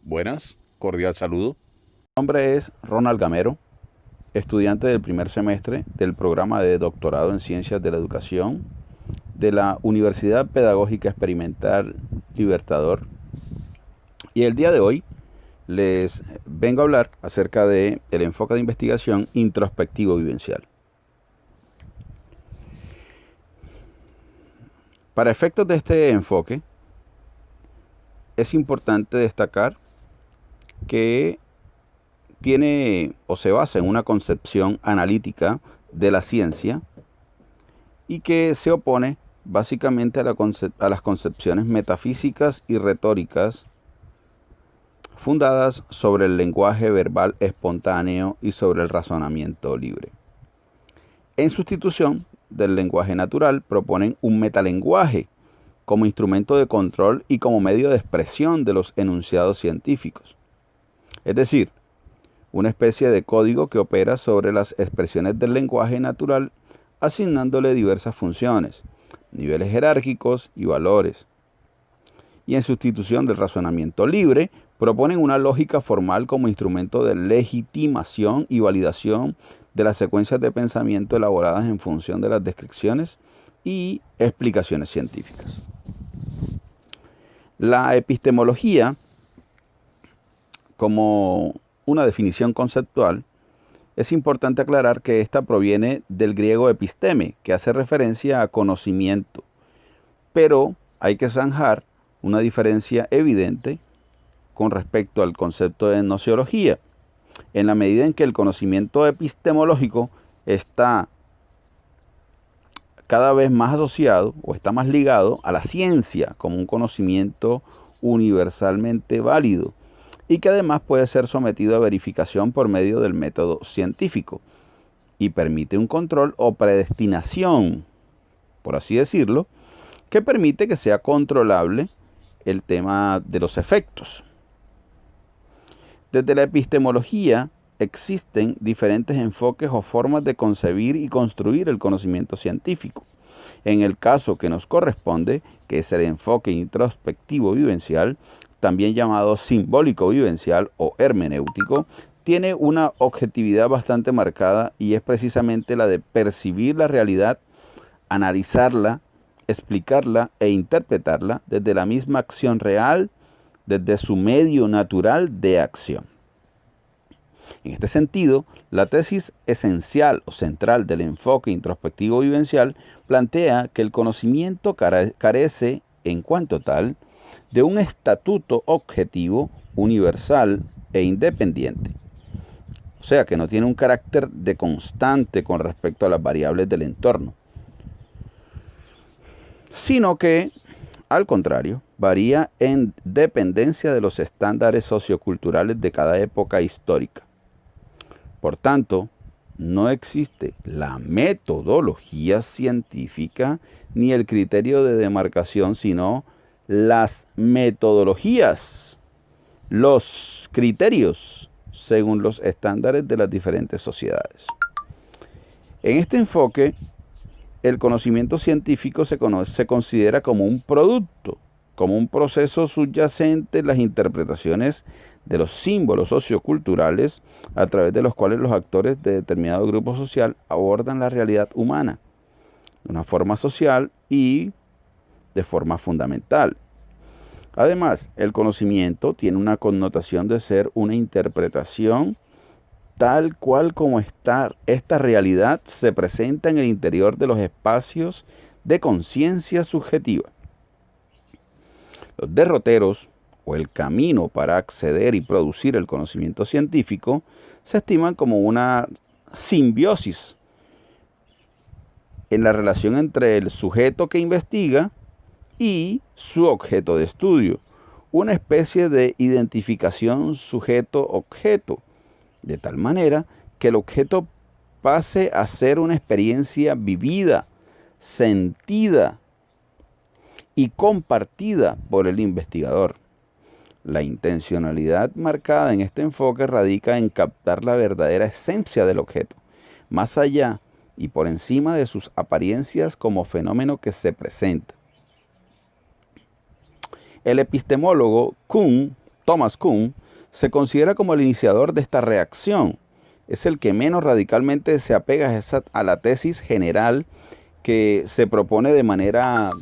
Buenas, cordial saludo. Mi nombre es Ronald Gamero, estudiante del primer semestre del programa de doctorado en Ciencias de la Educación de la Universidad Pedagógica Experimental Libertador. Y el día de hoy les vengo a hablar acerca del enfoque de investigación introspectivo vivencial. Para efectos de este enfoque, es importante destacar que tiene o se basa en una concepción analítica de la ciencia y que se opone básicamente a las concepciones metafísicas y retóricas fundadas sobre el lenguaje verbal espontáneo y sobre el razonamiento libre. En sustitución del lenguaje natural, proponen un metalenguaje como instrumento de control y como medio de expresión de los enunciados científicos. Es decir, una especie de código que opera sobre las expresiones del lenguaje natural, asignándole diversas funciones, niveles jerárquicos y valores. Y en sustitución del razonamiento libre, proponen una lógica formal como instrumento de legitimación y validación de las secuencias de pensamiento elaboradas en función de las descripciones y explicaciones científicas. La epistemología, como una definición conceptual, es importante aclarar que esta proviene del griego episteme, que hace referencia a conocimiento, pero hay que zanjar una diferencia evidente con respecto al concepto de gnoseología, en la medida en que el conocimiento epistemológico está cada vez más asociado o está más ligado a la ciencia como un conocimiento universalmente válido y que además puede ser sometido a verificación por medio del método científico y permite un control o predestinación, por así decirlo, que permite que sea controlable el tema de los efectos. Desde la epistemología existen diferentes enfoques o formas de concebir y construir el conocimiento científico. En el caso que nos corresponde, que es el enfoque introspectivo vivencial, también llamado simbólico vivencial o hermenéutico, tiene una objetividad bastante marcada y es precisamente la de percibir la realidad, analizarla, explicarla e interpretarla desde la misma acción real, desde su medio natural de acción. En este sentido, la tesis esencial o central del enfoque introspectivo vivencial plantea que el conocimiento carece, en cuanto tal, de un estatuto objetivo, universal e independiente. O sea, que no tiene un carácter de constante con respecto a las variables del entorno, sino que, al contrario, varía en dependencia de los estándares socioculturales de cada época histórica. Por tanto, no existe la metodología científica ni el criterio de demarcación, sino las metodologías, los criterios según los estándares de las diferentes sociedades. En este enfoque, el conocimiento científico se considera como un producto, como un proceso subyacente en las interpretaciones de los símbolos socioculturales a través de los cuales los actores de determinado grupo social abordan la realidad humana de una forma social y de forma fundamental. Además, el conocimiento tiene una connotación de ser una interpretación tal cual como esta realidad se presenta en el interior de los espacios de conciencia subjetiva. Los derroteros, o el camino para acceder y producir el conocimiento científico, se estiman como una simbiosis en la relación entre el sujeto que investiga y su objeto de estudio, una especie de identificación sujeto-objeto, de tal manera que el objeto pase a ser una experiencia vivida, sentida y compartida por el investigador. La intencionalidad marcada en este enfoque radica en captar la verdadera esencia del objeto, más allá y por encima de sus apariencias como fenómeno que se presenta. El epistemólogo Kuhn Thomas Kuhn se considera como el iniciador de esta reacción. Es el que menos radicalmente se apega a la tesis general que se propone de manera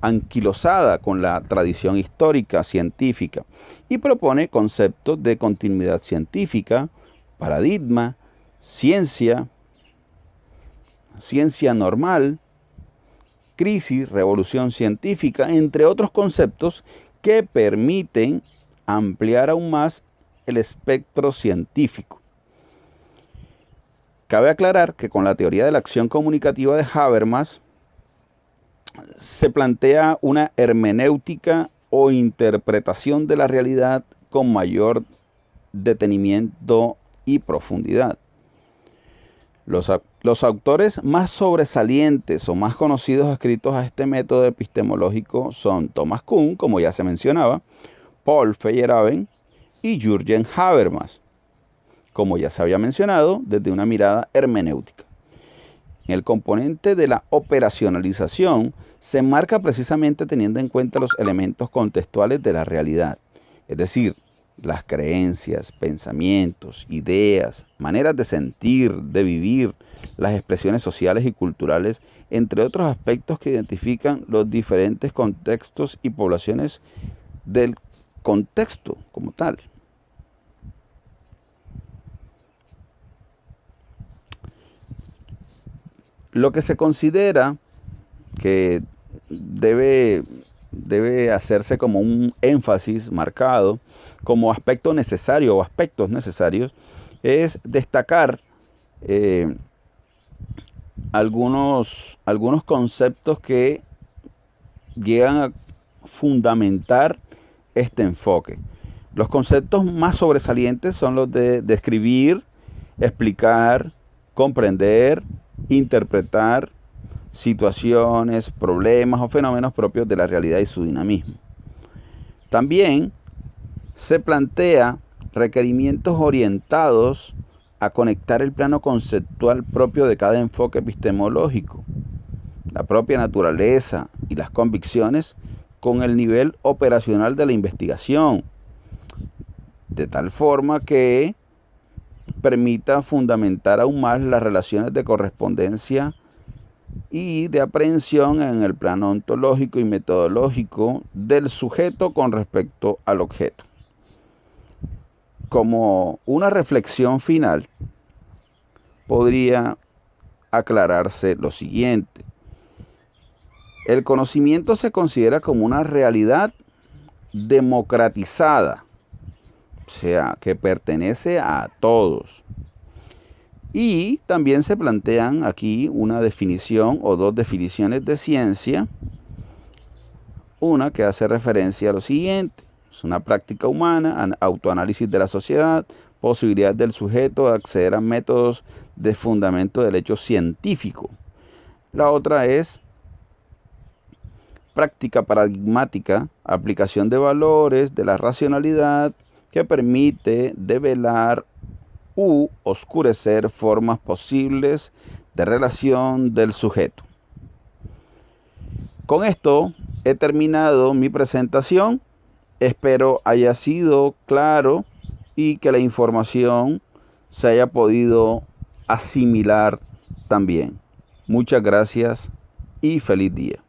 anquilosada con la tradición histórica científica y propone conceptos de continuidad científica, paradigma, ciencia normal, crisis, revolución científica, entre otros conceptos que permiten ampliar aún más el espectro científico. Cabe aclarar que con la teoría de la acción comunicativa de Habermas se plantea una hermenéutica o interpretación de la realidad con mayor detenimiento y profundidad. Los autores más sobresalientes o más conocidos adscritos a este método epistemológico son Thomas Kuhn, como ya se mencionaba, Paul Feyerabend y Jürgen Habermas, como ya se había mencionado, desde una mirada hermenéutica. En el componente de la operacionalización se marca precisamente teniendo en cuenta los elementos contextuales de la realidad, es decir, las creencias, pensamientos, ideas, maneras de sentir, de vivir, las expresiones sociales y culturales, entre otros aspectos que identifican los diferentes contextos y poblaciones del contexto como tal. Lo que se considera que debe hacerse como un énfasis marcado como aspecto necesario o aspectos necesarios es destacar algunos conceptos que llegan a fundamentar este enfoque. Los conceptos más sobresalientes son los de describir, explicar, comprender, interpretar situaciones, problemas o fenómenos propios de la realidad y su dinamismo. También se plantea requerimientos orientados a conectar el plano conceptual propio de cada enfoque epistemológico, la propia naturaleza y las convicciones con el nivel operacional de la investigación, de tal forma que permita fundamentar aún más las relaciones de correspondencia y de aprehensión en el plano ontológico y metodológico del sujeto con respecto al objeto. Como una reflexión final, podría aclararse lo siguiente. El conocimiento se considera como una realidad democratizada, o sea, que pertenece a todos. Y también se plantean aquí una definición o dos definiciones de ciencia. Una que hace referencia a lo siguiente: es una práctica humana, autoanálisis de la sociedad, posibilidad del sujeto de acceder a métodos de fundamento del hecho científico. La otra es práctica paradigmática, aplicación de valores de la racionalidad que permite develar u oscurecer formas posibles de relación del sujeto. Con esto he terminado mi presentación. Espero haya sido claro y que la información se haya podido asimilar también. Muchas gracias y feliz día.